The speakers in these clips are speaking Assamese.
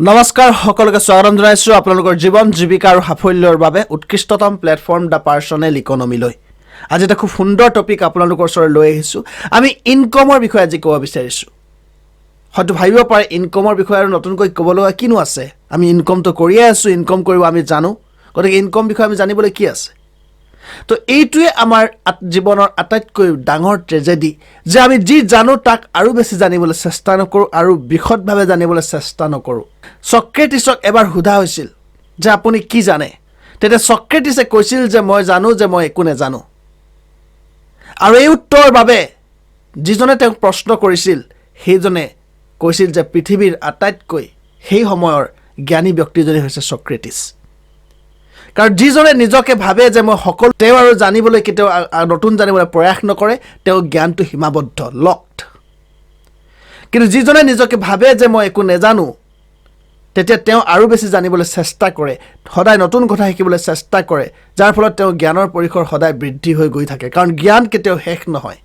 নমস্কাৰ সকলোকে স্বাগতম জনাইছো আপোনালোকৰ জীৱন জীৱিকা আৰু সাফল্যৰ বাবে উৎকৃষ্টতম প্লেটফৰ্ম দা পাৰ্সনেল ইকনমিলৈ আজি এটা খুব সুন্দৰ টপিক আপোনালোকৰ ওচৰলৈ লৈ আহিছো আমি ইনকামৰ বিষয়ে আজি ক'ব বিচাৰিছো হয়তো ভাবিব পাৰে ইনকামৰ বিষয়ে আৰু নতুনকৈ ক'বলৈ কিনো আছে আমি ইনকামটো কৰিয়ে আছো ইনকাম কৰিব আমি জানো গতিকে ইনকাম বিষয়ে আমি জানিবলৈ কি আছে তো এইটোৱে আমাৰ জীৱনৰ আটাইতকৈ ডাঙৰ ট্ৰেজেডি যে আমি যি জানো তাক আৰু বেছি জানিবলৈ চেষ্টা নকৰো আৰু বিশদভাৱে জানিবলৈ চেষ্টা নকৰো সক্ৰেটিছক এবাৰ সোধা হৈছিল যে আপুনি কি জানে তেতিয়া সক্ৰেটিছে কৈছিল যে মই জানো যে মই একো নেজানো আৰু এই উত্তৰৰ বাবে যিজনে তেওঁক প্ৰশ্ন কৰিছিল সেইজনে কৈছিল যে পৃথিৱীৰ আটাইতকৈ সেই সময়ৰ জ্ঞানী ব্যক্তিজনে হৈছে সক্ৰেটিছ কাৰণ যিজনে নিজকে ভাবে যে মই সকলো তেওঁ আৰু জানিবলৈ কেতিয়াও নতুন জানিবলৈ প্ৰয়াস নকৰে তেওঁ জ্ঞানটো সীমাবদ্ধ লকড কিন্তু যিজনে নিজকে ভাবে যে মই একো নেজানো তেতিয়া তেওঁ আৰু বেছি জানিবলৈ চেষ্টা কৰে সদায় নতুন কথা শিকিবলৈ চেষ্টা কৰে যাৰ ফলত তেওঁ জ্ঞানৰ পৰিসৰ সদায় বৃদ্ধি হৈ গৈ থাকে কাৰণ জ্ঞান কেতিয়াও শেষ নহয়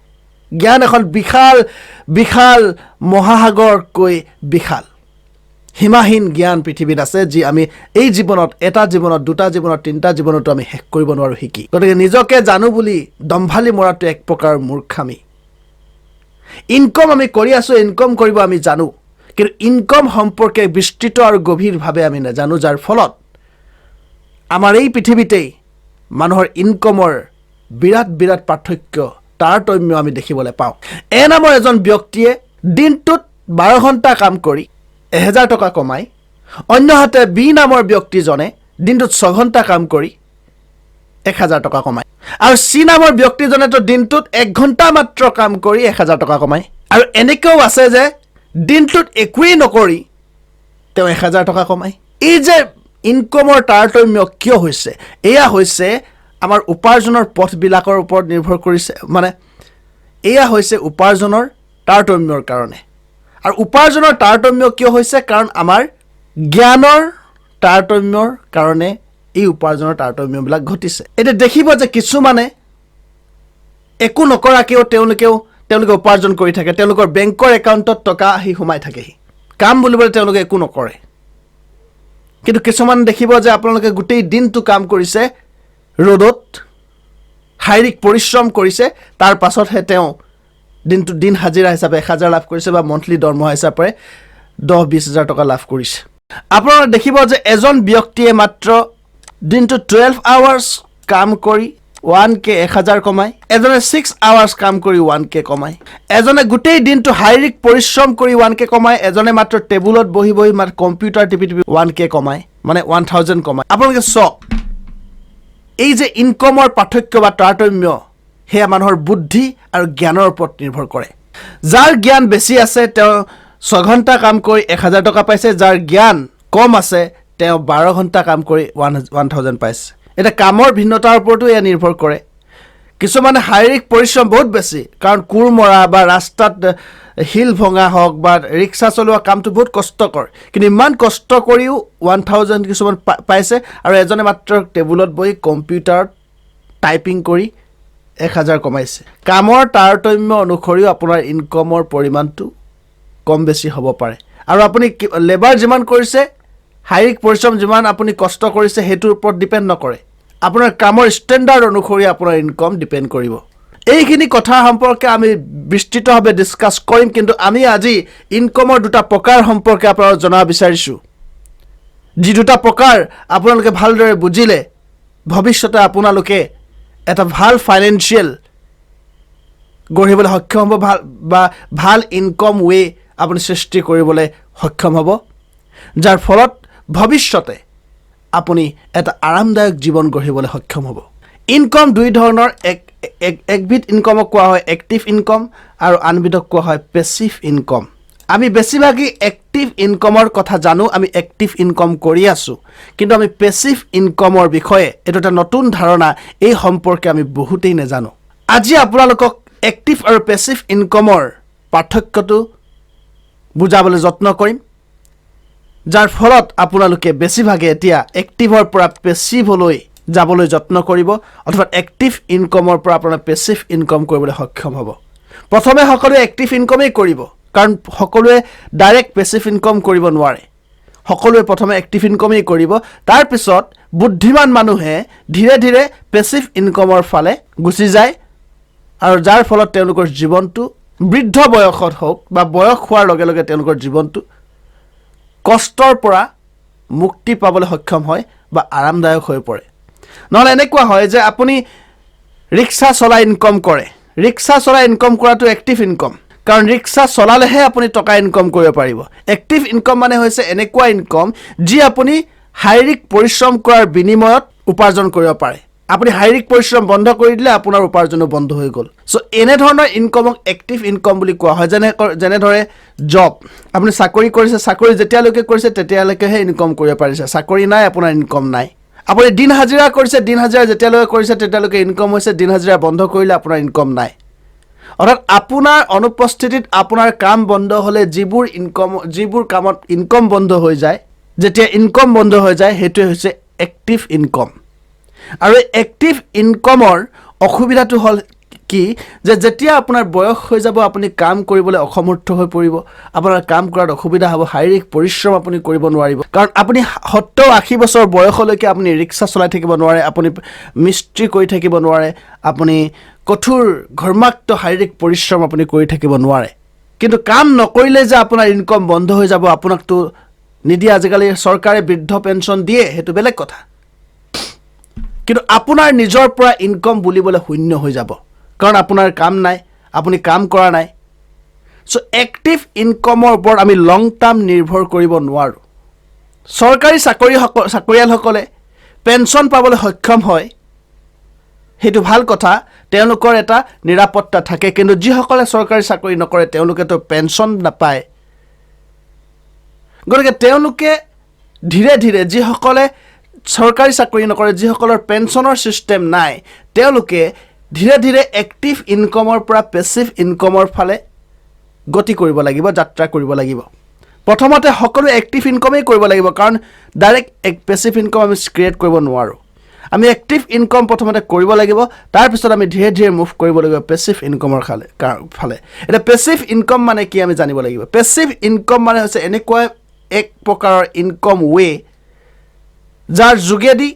জ্ঞান এখন বিশাল বিশাল মহাসাগৰকৈ বিশাল হিমাহীন জ্ঞান পৃথিৱীত আছে যি আমি এই জীৱনত এটা জীৱনত দুটা জীৱনত তিনিটা জীৱনতো আমি শেষ কৰিব নোৱাৰো শিকি গতিকে নিজকে জানো বুলি দম্ভালি মৰাটো এক প্ৰকাৰ মূৰ্খামি ইনকাম আমি কৰি আছো ইনকাম কৰিব আমি জানো কিন্তু ইনকাম সম্পৰ্কে বিস্তৃত আৰু গভীৰভাৱে আমি নাজানো যাৰ ফলত আমাৰ এই পৃথিৱীতেই মানুহৰ ইনকামৰ বিৰাট বিৰাট পাৰ্থক্য তাৰতম্য আমি দেখিবলৈ পাওঁ এ নামৰ এজন ব্যক্তিয়ে দিনটোত 12 ঘণ্টা কাম কৰি 1000 টকা কমায় অন্যহাতে বি নামৰ ব্যক্তিজনে দিনটোত 6 ঘণ্টা কাম কৰি 1000 টকা কমায় আৰু চি নামৰ ব্যক্তিজনে তো দিনটোত 1 ঘণ্টা মাত্ৰ কাম কৰি 1000 টকা কমায় আৰু এনেকেও আছে যে দিনটোত একোৱেই নকৰি তেওঁ 1000 টকা কমায় এই যে ইনকামৰ তাৰতম্য কিয় হৈছে এয়া হৈছে আমাৰ উপাৰ্জনৰ পথবিলাকৰ ওপৰত নিৰ্ভৰ কৰিছে মানে এয়া হৈছে উপাৰ্জনৰ তাৰতম্যৰ কাৰণে আৰু উপাৰ্জনৰ তাৰতম্য কিয় হৈছে কাৰণ আমাৰ জ্ঞানৰ তাৰতম্যৰ কাৰণে এই উপাৰ্জনৰ তাৰতম্যবিলাক ঘটিছে এতিয়া দেখিব যে কিছুমানে একো নকৰাকেও তেওঁলোকে উপাৰ্জন কৰি থাকে তেওঁলোকৰ বেংকৰ একাউণ্টত টকা আহি সোমাই থাকেহি কাম বুলিবলৈ তেওঁলোকে একো নকৰে কিন্তু কিছুমান দেখিব যে আপোনালোকে গোটেই দিনটো কাম কৰিছে ৰ'দত শাৰীৰিক পৰিশ্ৰম কৰিছে তাৰ পাছতহে তেওঁ দিন হাজিৰা হিচাপে 1000 লাভ কৰিছে বা মন্থলি দৰমহা হিচাপে 10-20 হাজাৰ টকা লাভ কৰিছে আপোনালোকে দেখিব যে এজন ব্যক্তিয়ে মাত্ৰ দিনটো 12 আৱাৰ্ছ কাম কৰি 1k 1000 কমায় এজনে 6 আৱাৰ্ছ কাম কৰি 1k কমায় এজনে গোটেই দিনটো শাৰীৰিক পৰিশ্ৰম কৰি 1k কমায় এজনে মাত্ৰ টেবুলত বহি বহি মাত্ৰ কম্পিউটাৰ টিপি 1k কমায় মানে 1000 কমায় আপোনালোকে চাওক এই যে ইনকামৰ পাৰ্থক্য বা তাৰতম্য হেয়া মানুহৰ বুদ্ধি আৰু জ্ঞানৰ ওপৰত নিৰ্ভৰ কৰে যাৰ জ্ঞান বেছি আছে তেওঁ 6 ঘণ্টা কাম কৰি 1000 টকা পাইছে যাৰ জ্ঞান কম আছে তেওঁ 12 ঘণ্টা কাম কৰি 1000 পাইছে এটা কামৰ ভিন্নতাৰ ওপৰতো এয়া নিৰ্ভৰ কৰে কিছুমানে শাৰীৰিক পৰিশ্ৰম বহুত বেছি কাৰণ কোৰ মৰা বা ৰাস্তাত হিল ভঙা হওক বা ৰিক্সা চলোৱা কামটো বহুত কষ্টকৰ কিন্তু ইমান কষ্ট কৰিও 1000 কিছুমান পাইছে আৰু এজনে মাত্ৰ টেবুলত বহি কম্পিউটাৰত টাইপিং কৰি 1000 কমাইছে কামৰ তাৰতম্য অনুসৰিও আপোনাৰ ইনকামৰ পৰিমাণটো কম বেছি হ'ব পাৰে আৰু আপুনি লেবাৰ যিমান কৰিছে শাৰীৰিক পৰিশ্ৰম যিমান আপুনি কষ্ট কৰিছে হেতুৰ ওপৰত ডিপেন্ড নকৰে আপোনাৰ কামৰ ষ্টেণ্ডাৰ্ড অনুসৰি আপোনাৰ ইনকাম ডিপেন্ড কৰিব এইখিনি কথা সম্পৰ্কে আমি বিস্তৃতভাৱে ডিসকাস কৰিম কিন্তু আমি আজি ইনকামৰ দুটা প্ৰকাৰ সম্পৰ্কে আপোনাক জনাব বিচাৰিছো যি দুটা প্ৰকাৰ আপোনালোকে ভালদৰে বুজিলে ভৱিষ্যতে আপোনালোকে এটা ভাল ফাইনেন্সিয়েল গঢ়িবলৈ সক্ষম হ'ব ভাল ইনকাম ৱে আপুনি সৃষ্টি কৰিবলৈ সক্ষম হ'ব যাৰ ফলত ভৱিষ্যতে আপুনি এটা আৰামদায়ক জীৱন গঢ়িবলৈ সক্ষম হ'ব ইনকাম দুই ধৰণৰ একবিধ ইনকামক কোৱা হয় এক্টিভ ইনকাম আৰু আনবিধক কোৱা হয় পেছিভ ইনকাম আমি বেছিভাগেই এক্টিভ ইনকামৰ কথা জানো আমি এক্টিভ ইনকাম কৰি আছো কিন্তু আমি পেছিভ ইনকামৰ বিষয়ে এটা নতুন ধাৰণা এই সম্পৰ্কে আমি বহুতেই নাজানো আজি আপোনালোকক এক্টিভ আৰু পেছিভ ইনকামৰ পাৰ্থক্যটো বুজাবলৈ যত্ন কৰিম যাৰ ফলত আপোনালোকে বেছিভাগে এতিয়া এক্টিভৰ পৰা পেছিভলৈ যাবলৈ যত্ন কৰিব অথবা এক্টিভ ইনকামৰ পৰা আপোনাৰ পেছিভ ইনকাম কৰিবলৈ সক্ষম হ'ব প্ৰথমে সকলোৱে এক্টিভ ইনকামেই কৰিব কাৰণ সকলোৱে ডাইৰেক্ট পেছিভ ইনকাম কৰিব নোৱাৰে সকলোৱে প্ৰথমে এক্টিভ ইনকমেই কৰিব তাৰ পিছত বুদ্ধিমান মানুহে ধীৰে ধীৰে পেছিভ ইনকমৰ ফালে গুচি যায় আৰু যাৰ ফলত তেওঁলোকৰ জীৱনটো বৃদ্ধ বয়সত হওক বা বয়স হোৱাৰ লগে লগে তেওঁলোকৰ জীৱনটো কষ্টৰ পৰা মুক্তি পাবলৈ সক্ষম হয় বা আৰামদায়ক হৈ পৰে নহলে এনেকুৱা হয় যে আপুনি ৰিক্সা চলাই ইনকম কৰে ৰিক্সা চলাই ইনকম কৰাটো এক্টিভ ইনকম কাৰণ ৰিক্সা চলালেহে আপুনি টকা ইনকম কৰিব পাৰিব এক্টিভ ইনকম মানে হৈছে এনেকুৱা ইনকম যি আপুনি শাৰীৰিক পৰিশ্ৰম কৰাৰ বিনিময়ত উপাৰ্জন কৰিব পাৰে আপুনি শাৰীৰিক পৰিশ্ৰম বন্ধ কৰি দিলে আপোনাৰ উপাৰ্জনো বন্ধ হৈ গ'ল সো এনে ধৰণৰ ইনকমক এক্টিভ ইনকম বুলি কোৱা হয় যেনে ধৰে জব আপুনি চাকৰি কৰিছে চাকৰি যেতিয়ালৈকে কৰিছে তেতিয়ালৈকেহে ইনকম কৰিব পাৰিছে চাকৰি নাই আপোনাৰ ইনকম নাই আপুনি দিন হাজিৰা কৰিছে দিন হাজিৰা যেতিয়ালৈকে কৰিছে তেতিয়ালৈকে ইনকম হৈছে দিন হাজিৰা বন্ধ কৰিলে আপোনাৰ ইনকম নাই অৰ্থাৎ আপোনাৰ অনুপস্থিতিত আপোনাৰ কাম বন্ধ হ'লে যিবোৰ কামত ইনকম বন্ধ হৈ যায় যেতিয়া ইনকম বন্ধ হৈ যায় সেইটোৱে হৈছে এক্টিভ ইনকম আৰু এক্টিভ ইনকমৰ অসুবিধাটো হ'ল কি যে যেতিয়া আপোনাৰ বয়স হৈ যাব আপুনি কাম কৰিবলৈ অসমৰ্থ হৈ পৰিব আপোনাৰ কাম কৰাত অসুবিধা হ'ব শাৰীৰিক পৰিশ্ৰম আপুনি কৰিব নোৱাৰিব কাৰণ আপুনি 70-80 বছৰ বয়সলৈকে আপুনি ৰিক্সা চলাই থাকিব নোৱাৰে আপুনি মিস্ত্ৰী কৰি থাকিব নোৱাৰে আপুনি কঠোৰ ঘৰ্মাক্ত শাৰীৰিক পৰিশ্ৰম আপুনি কৰি থাকিব নোৱাৰে কিন্তু কাম নকৰিলে যে আপোনাৰ ইনকম বন্ধ হৈ যাব আপোনাকতো নিদিয়ে আজিকালি চৰকাৰে বৃদ্ধ পেঞ্চন দিয়ে সেইটো বেলেগ কথা কিন্তু আপোনাৰ নিজৰ পৰা ইনকম বুলিবলৈ শূন্য হৈ যাব কাৰণ আপোনাৰ কাম নাই আপুনি কাম কৰা নাই সো এক্টিভ ইনকমৰ ওপৰত আমি লং টাৰ্ম নিৰ্ভৰ কৰিব নোৱাৰোঁ চৰকাৰী চাকৰিয়ালসকলে পেঞ্চন পাবলৈ সক্ষম হয় সেইটো ভাল কথা তেওঁলোকৰ এটা নিৰাপত্তা থাকে কিন্তু যিসকলে চৰকাৰী চাকৰি নকৰে তেওঁলোকেতো পেঞ্চন নাপায় গতিকে তেওঁলোকে ধীৰে ধীৰে যিসকলে চৰকাৰী চাকৰি নকৰে যিসকলৰ পেঞ্চনৰ সিস্টেম নাই তেওঁলোকে ধীৰে ধীৰে এক্টিভ ইনকমৰ পৰা পেছিভ ইনকমৰ ফালে গতি কৰিব লাগিব যাত্ৰা কৰিব লাগিব প্ৰথমতে সকলো এক্টিভ ইনকমেই কৰিব লাগিব কাৰণ ডাইৰেক্ট পেছিভ ইনকম আমি ক্ৰিয়েট কৰিব নোৱাৰোঁ আমি এক্টিভ ইনকম প্ৰথমতে কৰিব লাগিব তাৰ পিছত আমি ধীৰে ধীৰে মুভ কৰিব লাগিব পেছিভ ইনকমৰ ফালে এটা পেছিভ ইনকম মানে কি আমি জানিব লাগিব পেছিভ ইনকম মানে হৈছে এনেকুৱা এক প্ৰকাৰৰ ইনকম ৱে যাৰ যোগেদি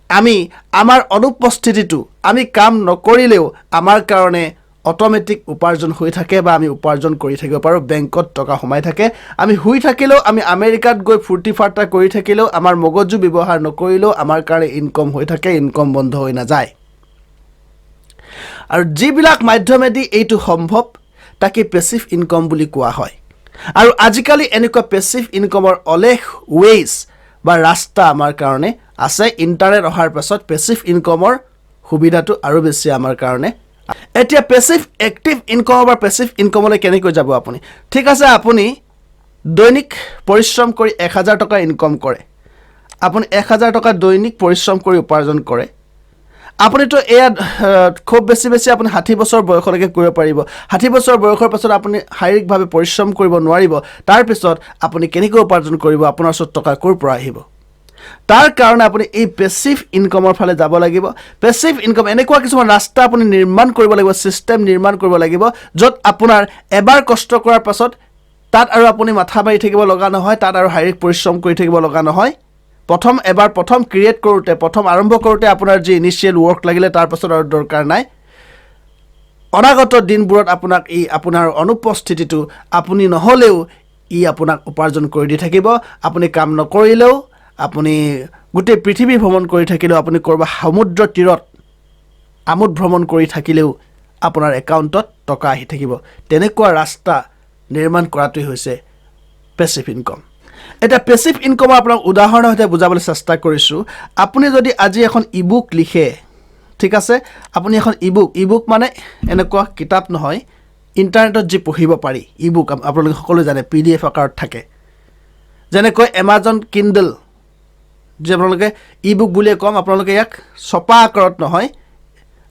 আমি আমাৰ অনুপস্থিতিটো আমি কাম নকৰিলেও আমাৰ কাৰণে অটোমেটিক উপাৰ্জন হৈ থাকে বা আমি উপাৰ্জন কৰি থাকিব পাৰোঁ বেংকত টকা সোমাই থাকে আমি শুই থাকিলেও আমি আমেৰিকাত গৈ ফূৰ্তি ফাৰ্তা কৰি থাকিলেও আমাৰ মগজু ব্যৱহাৰ নকৰিলেও আমাৰ কাৰণে ইনকম হৈ থাকে ইনকম বন্ধ হৈ নাযায় আৰু যিবিলাক মাধ্যমেদি এইটো সম্ভৱ তাকে পেছিভ ইনকম বুলি কোৱা হয় আৰু আজিকালি এনেকুৱা পেছিভ ইনকমৰ অলেখ ৱেজ বা ৰাস্তা আমাৰ কাৰণে আছে ইণ্টাৰনেট অহাৰ পাছত পেছিভ ইনকমৰ সুবিধাটো আৰু বেছি আমাৰ কাৰণে এতিয়া পেছিভ এক্টিভ ইনকমৰ বা পেছিভ ইনকমলৈ কেনেকৈ যাব আপুনি ঠিক আছে আপুনি দৈনিক পৰিশ্ৰম কৰি 1000 টকা ইনকম কৰে আপুনি 1000 টকা দৈনিক পৰিশ্ৰম কৰি উপাৰ্জন কৰে আপুনিতো এয়া খুব বেছি আপুনি 60 বছৰ বয়সলৈকে কৰিব পাৰিব 60 বছৰ বয়সৰ পাছত আপুনি শাৰীৰিকভাৱে পৰিশ্ৰম কৰিব নোৱাৰিব তাৰ পিছত আপুনি কেনেকৈ উপাৰ্জন কৰিব আপোনাৰ ওচৰত টকা ক'ৰ পৰা আহিব তাৰ কাৰণে আপুনি এই পেছিভ ইনকমৰ ফালে যাব লাগিব পেছিভ ইনকম এনেকুৱা কিছুমান ৰাস্তা আপুনি নিৰ্মাণ কৰিব লাগিব সিস্টেম নিৰ্মাণ কৰিব লাগিব য'ত আপোনাৰ এবাৰ কষ্ট কৰাৰ পাছত তাত আৰু আপুনি মাথা মাৰি থাকিব লগা নহয় তাত আৰু শাৰীৰিক পৰিশ্ৰম কৰি থাকিব লগা নহয় প্ৰথম ক্ৰিয়েট কৰোঁতে প্ৰথম আৰম্ভ কৰোঁতে আপোনাৰ যি ইনিচিয়েল ৱৰ্ক লাগিলে তাৰ পাছত আৰু দৰকাৰ নাই অনাগত দিনবোৰত আপোনাক ই আপোনাৰ অনুপস্থিতিটো আপুনি নহ'লেও ই আপোনাক উপাৰ্জন কৰি দি থাকিব আপুনি কাম নকৰিলেও আপুনি গোটেই পৃথিৱী ভ্ৰমণ কৰি থাকিলেও আপুনি কৰবা সমুদ্ৰ তীৰত আমোদ ভ্ৰমণ কৰি থাকিলেও আপোনাৰ একাউণ্টত টকা আহি থাকিব তেনেকুৱা ৰাস্তা নিৰ্মাণ কৰাটোই হৈছে পেছিভ ইনকম এটা পেছিভ ইনকমৰ আপোনাক উদাহৰণৰ সৈতে বুজাবলৈ চেষ্টা কৰিছোঁ আপুনি যদি আজি এখন ইবুক লিখে ঠিক আছে আপুনি এখন ইবুক মানে এনেকুৱা কিতাপ নহয় ইণ্টাৰনেটত যি পঢ়িব পাৰি ইবুক আপোনালোকে সকলোৱে জানে PDF আকাৰত থাকে যেনেকৈ এমাজন কিণ্ডল যে আপোনালোকে ইবুক বুলিয়ে কম আপোনালোকে ইয়াক ছপা আকাৰত নহয়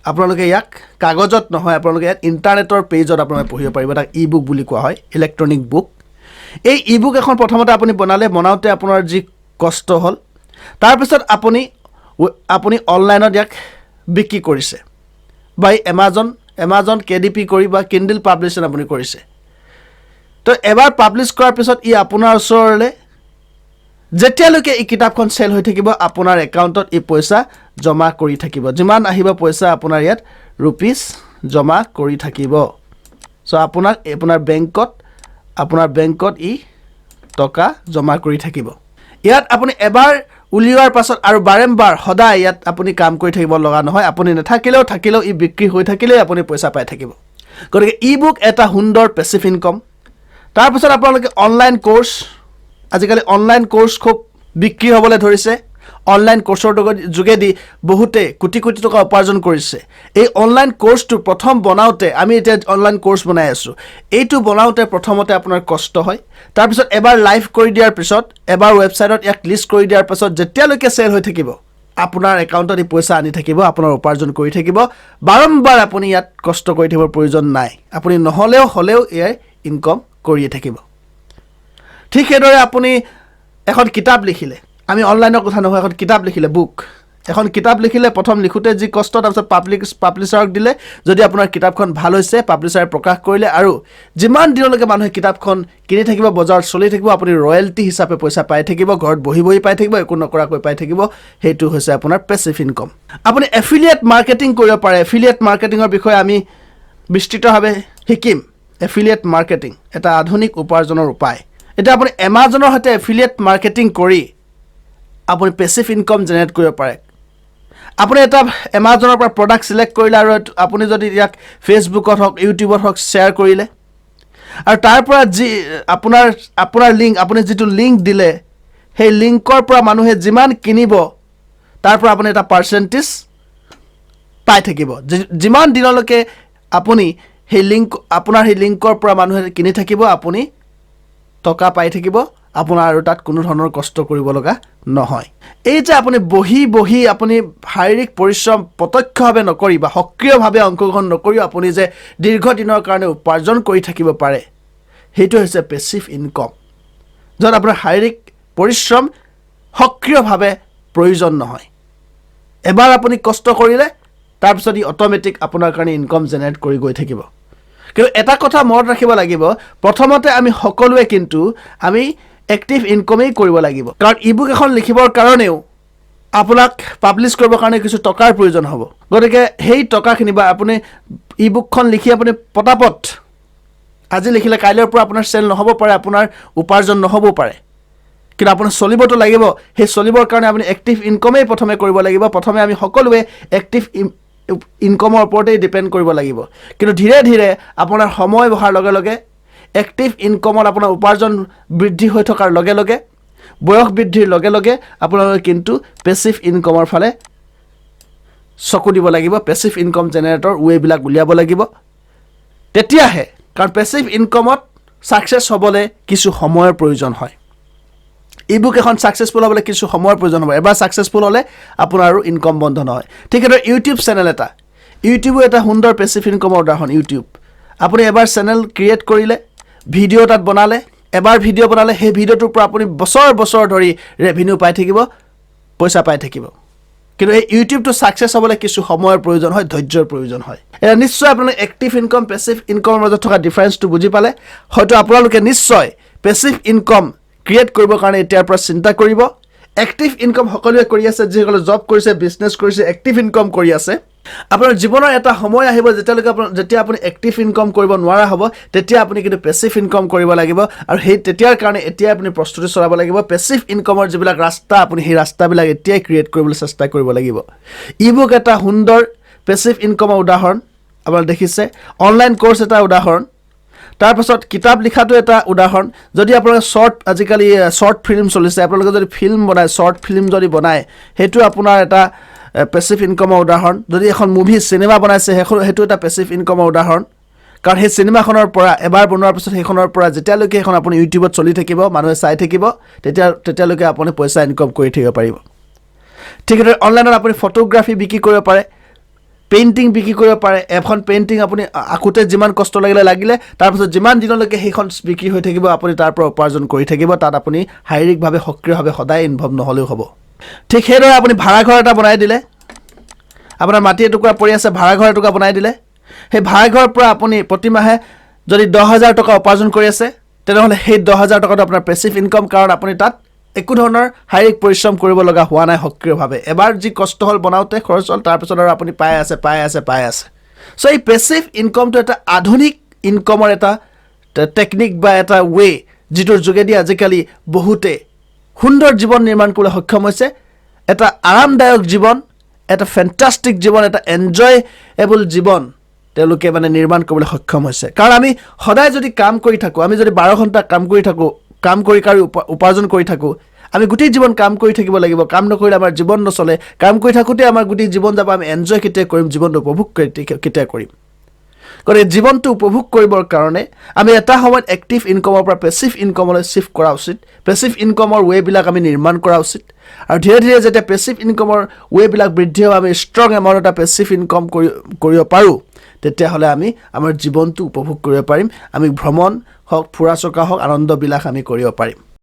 আপোনালোকে ইয়াক কাগজত নহয় আপোনালোকে ইয়াক ইণ্টাৰনেটৰ পেজত আপোনালোকে পঢ়িব পাৰিব তাক ইবুক বুলি কোৱা হয় ইলেক্ট্ৰনিক বুক এই ইবুক এখন প্ৰথমতে আপুনি বনাওঁতে আপোনাৰ যি কষ্ট হ'ল তাৰপিছত আপুনি অনলাইনত ইয়াক বিক্ৰী কৰিছে বা এমাজন KDP কৰি বা কিণ্ডল পাব্লিশ্বিং আপুনি কৰিছে তো এবাৰ পাব্লিছ কৰাৰ পিছত ই আপোনাৰ ওচৰলৈ যেতিয়ালৈকে এই কিতাপখন চেল হৈ থাকিব আপোনাৰ একাউণ্টত এই পইচা জমা কৰি থাকিব যিমান আহিব পইচা আপোনাৰ ইয়াত ৰুপিজ জমা কৰি থাকিব সো আপোনাৰ বেংকত ই টকা জমা কৰি থাকিব ইয়াত আপুনি এবাৰ উলিওৱাৰ পাছত আৰু বাৰম্বাৰ সদায় ইয়াত আপুনি কাম কৰি থাকিব লগা নহয় আপুনি থাকিলেও ই বিক্ৰী হৈ থাকিলেই আপুনি পইচা পাই থাকিব গতিকে ই বুক এটা সুন্দৰ পেছিভ ইনকম তাৰ পাছত আপোনালোকে অনলাইন কোৰ্স আজিকালি অনলাইন কোৰ্স খুব বিক্ৰী হ'বলৈ ধৰিছে অনলাইন কোৰ্সৰ যোগেদি বহুতে কোটি কোটি টকা উপাৰ্জন কৰিছে এই অনলাইন কোৰ্সটো প্ৰথম বনাওতে আমি এতিয়া অনলাইন কোৰ্স বনাই আছো এইটো বনাওতে প্ৰথমতে আপোনাৰ কষ্ট হয় তাৰ পিছত এবাৰ লাইভ কৰি দিয়াৰ পিছত এবাৰ ৱেবসাইটত ইয়াক লিষ্ট কৰি দিয়াৰ পিছত যেতিয়ালৈকে চেল হৈ থাকিব আপোনাৰ একাউণ্টত এই পইচা আনি থাকিব আপোনাৰ উপাৰ্জন কৰি থাকিব বাৰম্বাৰ আপুনি ইয়াত কষ্ট কৰি থাকিবৰ প্ৰয়োজন নাই আপুনি নহলেও ইয়াৰ ইনকম কৰিয়ে থাকিব ঠিক সেইদৰে আপুনি এখন কিতাপ লিখিলে আমি অনলাইনৰ কথা নহয় এখন কিতাপ লিখিলে বুক এখন কিতাপ লিখিলে প্ৰথম লিখোতে যি কষ্ট তাৰপিছত পাব্লিশ্বাৰক দিলে যদি আপোনাৰ কিতাপখন ভাল হৈছে পাব্লিশ্বাৰে প্ৰকাশ কৰিলে আৰু যিমান দিনলৈকে মানুহে কিতাপখন কিনি থাকিব বজাৰত চলি থাকিব আপুনি ৰয়েলটি হিচাপে পইচা পাই থাকিব ঘৰত বহি পাই থাকিব একো নকৰাকৈ পাই থাকিব সেইটো হৈছে আপোনাৰ পেছিভ ইনকম আপুনি এফিলিয়েট মাৰ্কেটিং কৰিব পাৰে এফিলিয়েট মাৰ্কেটিঙৰ বিষয়ে আমি বিস্তৃতভাৱে শিকিম এফিলিয়েট মাৰ্কেটিং এটা আধুনিক উপাৰ্জনৰ উপায় এটা আপুনি এমাজনৰ সৈতে এফিলিয়েট মাৰ্কেটিং কৰি আপুনি পেছিভ ইনকম জেনেৰেট কৰিব পাৰে আপুনি এটা এমাজনৰ পৰা প্ৰডাক্ট সিলেক্ট কৰিলে আৰু আপুনি যদি ইয়াক ফেসবুকত হওক ইউটিউবত হওক শ্বেয়াৰ কৰিলে আৰু তাৰ পৰা যি আপোনাৰ লিংক আপুনি যেটো লিংক দিলে সেই লিংকৰ পৰা মানুহে যিমান কিনিব তাৰ পৰা আপুনি এটা পাৰ্চেন্টেজ পাই থাকিব যিমান দিনলৈকে আপুনি সেই লিংকৰ পৰা মানুহে কিনি থাকিব আপুনি টকা পাই থাকিব আপোনাৰ আৰু তাত কোনো ধৰণৰ কষ্ট কৰিব লগা নহয় এই যে আপুনি বহি আপুনি শাৰীৰিক পৰিশ্ৰম প্ৰত্যক্ষভাৱে নকৰি বা সক্ৰিয়ভাৱে অংশগ্ৰহণ নকৰি আপুনি যে দীৰ্ঘদিনৰ কাৰণে উপাৰ্জন কৰি থাকিব পাৰে সেইটো হৈছে পেছিভ ইনকম যত আপোনাৰ শাৰীৰিক পৰিশ্ৰম সক্ৰিয়ভাৱে প্ৰয়োজন নহয় এবাৰ আপুনি কষ্ট কৰিলে তাৰ পিছত ই অটোমেটিক আপোনাৰ কাৰণে ইনকম জেনেৰেট কৰি গৈ থাকিব কিন্তু এটা কথা মনত ৰাখিব লাগিব প্ৰথমতে আমি সকলোৱে কিন্তু আমি এক্টিভ ইনকমেই কৰিব লাগিব কাৰণ ইবুক এখন লিখিবৰ কাৰণেও আপোনাক পাবলিশ কৰিবৰ কাৰণে কিছু টকাৰ প্ৰয়োজন হ'ব গতিকে সেই টকাখিনি বা আপুনি ইবুকখন লিখি আপুনি পটাপট আজি লিখিলে কাইলৈৰ পৰা আপোনাৰ চেল নহব পাৰে আপোনাৰ উপাৰ্জন নহব পাৰে কিন্তু আপোনাৰ চলিবটো লাগিব সেই চলিবৰ কাৰণে আপুনি এক্টিভ ইনকমেই প্ৰথমে কৰিব লাগিব প্ৰথমে আমি সকলোৱে এক্টিভ ইনকমৰ ওপৰতে ডিপেন্ড কৰিব লাগিব কিন্তু ধীৰে ধীৰে আপোনাৰ সময় বহাৰ লগে লগে এক্টিভ ইনকমত আপোনাৰ উপাৰ্জন বৃদ্ধি হৈ থকাৰ লগে লগে বয়স বৃদ্ধিৰ লগে লগে আপোনালোকে কিন্তু পেছিভ ইনকমৰ ফালে চকু দিব লাগিব পেছিভ ইনকম জেনাৰেটৰ ওয়েবিলাক উলিয়াব লাগিব তেতিয়াহে কাৰণ পেছিভ ইনকমত সাকসেস হ'বলৈ কিছু সময়ৰ প্ৰয়োজন হয় ইবুক এখন সাকসেসফুল হ'বলৈ কিছু সময়ৰ প্ৰয়োজন হ'ব এবাৰ সাকসেসফুল হ'লে আপোনাৰ আৰু ইনকম বন্ধ নহয় ঠিক আছে ইউটিউব চেনেল ইউটিউবো এটা সুন্দৰ পেছিভ ইনকমৰ উদাহৰণ ইউটিউব আপুনি এবাৰ চেনেল ক্ৰিয়েট কৰিলে ভিডিও তাত বনালে এবাৰ ভিডিও বনালে সেই ভিডিওটোৰ পৰা আপুনি বছৰ ধৰি ৰেভিনিউ পাই থাকিব পইচা পাই থাকিব কিন্তু এই ইউটিউবটো সাকসেস হ'বলৈ কিছু সময়ৰ প্ৰয়োজন হয় ধৈৰ্যৰ প্ৰয়োজন হয় এটা নিশ্চয় আপুনি এক্টিভ ইনকম পেছিভ ইনকমৰ মাজত থকা ডিফাৰেন্সটো বুজি পালে হয়তো আপোনালোকে নিশ্চয় পেছিভ ইনকম ক্ৰিয়েট কৰিবৰ কাৰণে এতিয়াৰ পৰা চিন্তা কৰিব এক্টিভ ইনকম সকলোৱে কৰি আছে যিসকলে জব কৰিছে বিজনেছ কৰিছে এক্টিভ ইনকম কৰি আছে আপোনাৰ জীৱনৰ এটা সময় আহিব যেতিয়া আপুনি এক্টিভ ইনকম কৰিব নোৱাৰা হ'ব তেতিয়া আপুনি কিন্তু পেছিভ ইনকম কৰিব লাগিব আৰু সেই তেতিয়াৰ কাৰণে এতিয়া আপুনি প্ৰস্তুতি চলাব লাগিব পেছিভ ইনকমৰ যিবিলাক ৰাস্তা আপুনি সেই ৰাস্তাবিলাক এতিয়াই ক্ৰিয়েট কৰিবলৈ চেষ্টা কৰিব লাগিব ইবুক এটা সুন্দৰ পেছিভ ইনকমৰ উদাহৰণ আপুনি দেখিছে অনলাইন কোৰ্স এটা উদাহৰণ তাৰ পাছত কিতাপ লিখাটো এটা উদাহৰণ যদি আপোনালোকে আজিকালি শৰ্ট ফিল্ম চলিছে আপোনালোকে যদি ফিল্ম বনায় শৰ্ট ফিল্ম যদি বনায় হেতু আপোনাৰ এটা পেছিভ ইনকমৰ উদাহৰণ যদি এখন মুভি সিনেমা বনাইছে হেতু এটা পেছিভ ইনকমৰ উদাহৰণ কাৰণ সেই সিনেমাখনৰ পৰা এবাৰ বনোৱাৰ পিছত সেইখনৰ পৰা যেতিয়ালৈকে এখন আপুনি ইউটিউবত চলি থাকিব মানুহে চাই থাকিব তেতিয়ালৈকে আপুনি পইচা ইনকম কৰি থাকিব পাৰিব ঠিক আছে অনলাইনত আপুনি ফটোগ্ৰাফি বিক্ৰী কৰিব পাৰে পেইন্টিং বিক্ৰী কৰিব পাৰে এখন পেইন্টিং আপুনি আকুতে যিমান কষ্ট লাগিলে তাৰ পিছত যিমান দিনলৈকে সেইখন বিক্ৰী হৈ থাকিব আপুনি তাৰ পৰা উপাৰ্জন কৰি থাকিব তাত আপুনি শাৰীৰিকভাৱে সক্ৰিয়ভাৱে সদায় ইনভলভ নহলেও হ'ব ঠিক সেইদৰে আপুনি ভাড়া ঘৰ এটা বনাই দিলে আপোনাৰ মাটি এটুকুৰা পৰি আছে ভাড়া ঘৰ এটুকুৰা বনাই দিলে সেই ভাড়া ঘৰৰ পৰা আপুনি প্ৰতি মাহে যদি 10,000 টকা উপাৰ্জন কৰি আছে তেনেহলে সেই 10,000 টকাটো আপোনাৰ পেছিভ ইনকম কাৰণ আপুনি তাত একো ধৰণৰ শাৰীৰিক পৰিশ্ৰম কৰিব লগা হোৱা নাই সক্ৰিয়ভাৱে এবাৰ যি কষ্ট হ'ল বনাওঁতে খৰচ হ'ল তাৰপিছত আৰু আপুনি পাই আছে চ' এই পেছিভ ইনকমটো এটা আধুনিক ইনকমৰ এটা টেকনিক বা এটা ৱে যিটোৰ যোগেদি আজিকালি বহুতে সুন্দৰ জীৱন নিৰ্মাণ কৰিবলৈ সক্ষম হৈছে এটা আৰামদায়ক জীৱন এটা ফেণ্টাষ্টিক জীৱন এটা এনজয়েবল জীৱন তেওঁলোকে মানে নিৰ্মাণ কৰিবলৈ সক্ষম হৈছে কাৰণ আমি সদায় যদি কাম কৰি থাকোঁ আমি যদি 12 ঘণ্টা কাম কৰি উপাৰ্জন কৰি থাকোঁ আমি গোটেই জীৱন কাম কৰি থাকিব লাগিব কাম নকৰিলে আমাৰ জীৱন নচলে কাম কৰি থাকোঁতে আমাৰ গোটেই জীৱন যাব আমি এনজয় কেতিয়া কৰিম জীৱনটো উপভোগ কেতিয়া কৰিম কাৰণ এই জীৱনটো উপভোগ কৰিবৰ কাৰণে আমি এটা সময়ত এক্টিভ ইনকমৰ পৰা পেছিভ ইনকমলৈ শ্বিফ্ট কৰা উচিত পেছিভ ইনকমৰ ৱেবিলাক আমি নিৰ্মাণ কৰা উচিত আৰু ধীৰে ধীৰে যেতিয়া পেছিভ ইনকমৰ ৱেবিলাক বৃদ্ধি হ'ব আমি ষ্ট্ৰং এমাউণ্ট এটা পেছিভ ইনকম কৰিব পাৰোঁ তেতিয়াহ'লে আমি আমাৰ জীৱনটো উপভোগ কৰিব পাৰিম আমি ভ্ৰমণ হওক ফুৰা চকা হওক আনন্দ বিলাস আমি কৰিব পাৰিম